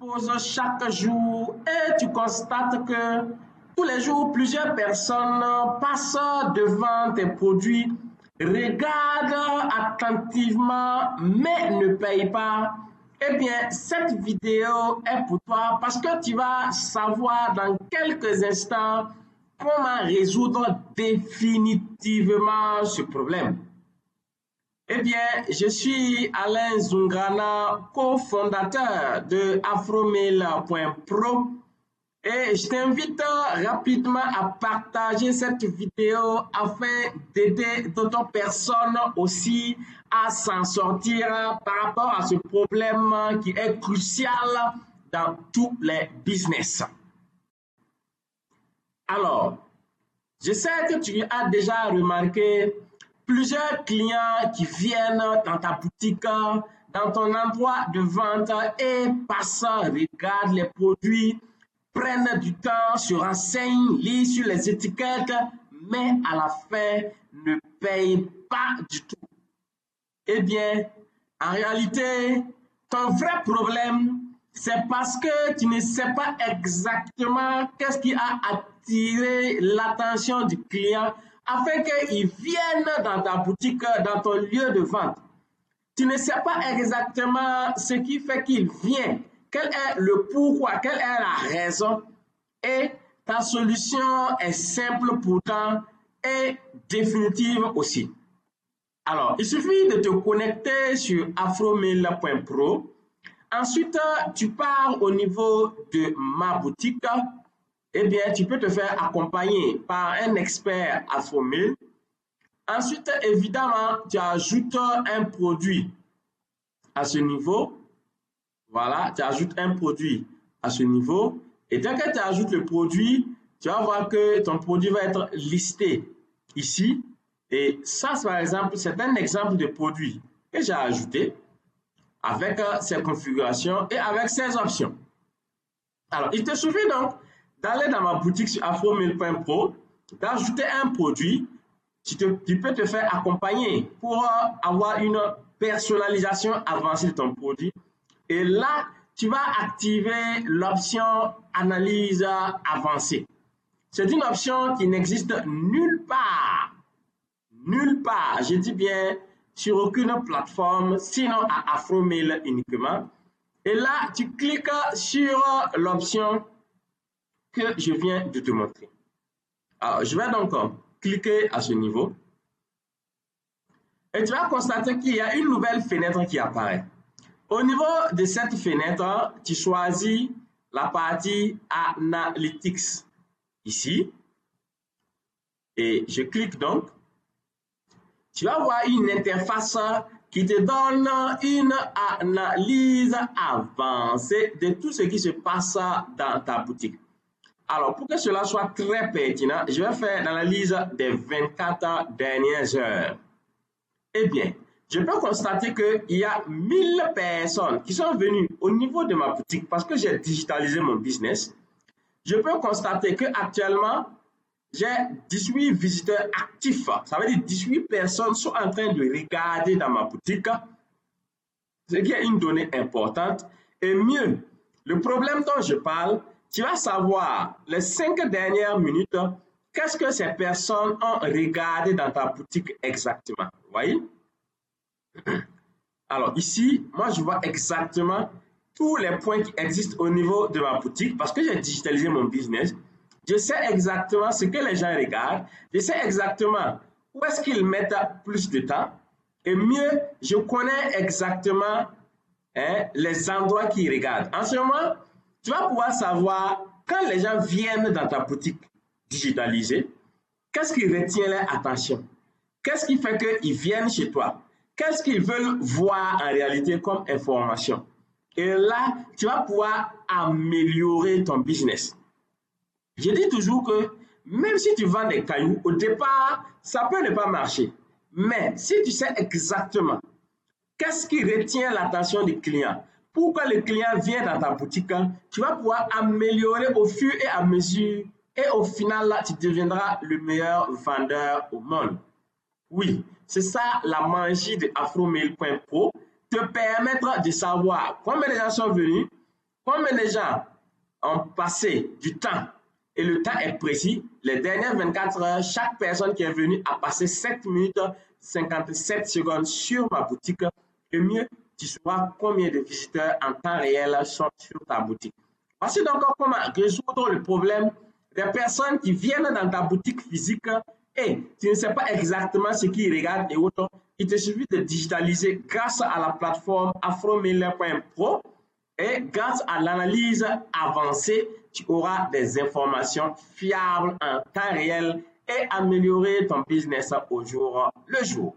t'exposes chaque jour et tu constates que tous les jours, plusieurs personnes passent devant tes produits, regardent attentivement, mais ne payent pas. Eh bien, cette vidéo est pour toi parce que tu vas savoir dans quelques instants comment résoudre définitivement ce problème. Eh bien, je suis Alain Zungrana, cofondateur de Afromail.pro et je t'invite rapidement à partager cette vidéo afin d'aider d'autres personnes aussi à s'en sortir par rapport à ce problème qui est crucial dans tous les business. Alors, je sais que tu as déjà remarqué plusieurs clients qui viennent dans ta boutique, dans ton endroit de vente et passent, regardent les produits, prennent du temps, se renseignent, lisent sur les étiquettes, mais à la fin ne payent pas du tout. Eh bien, en réalité, ton vrai problème, c'est parce que tu ne sais pas exactement qu'est-ce qui a attiré l'attention du client afin qu'il vienne dans ta boutique, dans ton lieu de vente. Tu ne sais pas exactement ce qui fait qu'il vient, quel est le pourquoi, quelle est la raison. Et ta solution est simple pourtant et définitive aussi. Alors, il suffit de te connecter sur afromail.pro. Ensuite, tu pars au niveau de ma boutique. Eh bien, tu peux te faire accompagner par un expert Afromail. Ensuite, évidemment, tu ajoutes un produit à ce niveau. Voilà, tu ajoutes un produit à ce niveau. Et dès que tu ajoutes le produit, tu vas voir que ton produit va être listé ici. Et ça, par exemple, c'est un exemple de produit que j'ai ajouté avec ses configurations et avec ses options. Alors, il te suffit donc d'aller dans ma boutique sur afromail.pro, d'ajouter un produit. Tu peux te faire accompagner pour avoir une personnalisation avancée de ton produit. Et là, tu vas activer l'option analyse avancée. C'est une option qui n'existe nulle part. Nulle part, je dis bien sur aucune plateforme, sinon à Afromail uniquement. Et là, tu cliques sur l'option que je viens de te montrer. Alors, je vais donc cliquer à ce niveau. Et tu vas constater qu'il y a une nouvelle fenêtre qui apparaît. Au niveau de cette fenêtre, tu choisis la partie Analytics ici. Et je clique donc. Tu vas voir une interface qui te donne une analyse avancée de tout ce qui se passe dans ta boutique. Alors, pour que cela soit très pertinent, je vais faire l'analyse des 24 dernières heures. Eh bien, je peux constater qu'il y a 1000 personnes qui sont venues au niveau de ma boutique parce que j'ai digitalisé mon business. Je peux constater qu'actuellement, j'ai 18 visiteurs actifs. Ça veut dire 18 personnes sont en train de regarder dans ma boutique, ce qui est une donnée importante. Et mieux, le problème dont je parle, tu vas savoir les 5 dernières minutes, qu'est-ce que ces personnes ont regardé dans ta boutique exactement. Vous voyez? Alors ici, moi je vois exactement tous les points qui existent au niveau de ma boutique parce que j'ai digitalisé mon business. Je sais exactement ce que les gens regardent. Je sais exactement où est-ce qu'ils mettent plus de temps. Et mieux, je connais exactement les endroits qu'ils regardent. En ce moment, tu vas pouvoir savoir quand les gens viennent dans ta boutique digitalisée, qu'est-ce qui retient leur attention? Qu'est-ce qui fait qu'ils viennent chez toi? Qu'est-ce qu'ils veulent voir en réalité comme information? Et là, tu vas pouvoir améliorer ton business. Je dis toujours que même si tu vends des cailloux, au départ, ça peut ne pas marcher. Mais si tu sais exactement qu'est-ce qui retient l'attention du client, pourquoi le client vient dans ta boutique, tu vas pouvoir améliorer au fur et à mesure et au final, là, tu deviendras le meilleur vendeur au monde. Oui, c'est ça la magie de Afromail.pro, te permettre de savoir combien de gens sont venus, Combien de gens ont passé du temps et le temps est précis. Les dernières 24 heures, chaque personne qui est venue a passé 7 minutes 57 secondes sur ma boutique. Et mieux, tu sauras combien de visiteurs en temps réel sont sur ta boutique. Voici donc comment résoudre le problème des personnes qui viennent dans ta boutique physique et tu ne sais pas exactement ce qu'ils regardent et autres. Il te suffit de digitaliser grâce à la plateforme afromailer.pro et grâce à l'analyse avancée, tu auras des informations fiables en temps réel et améliorer ton business au jour le jour.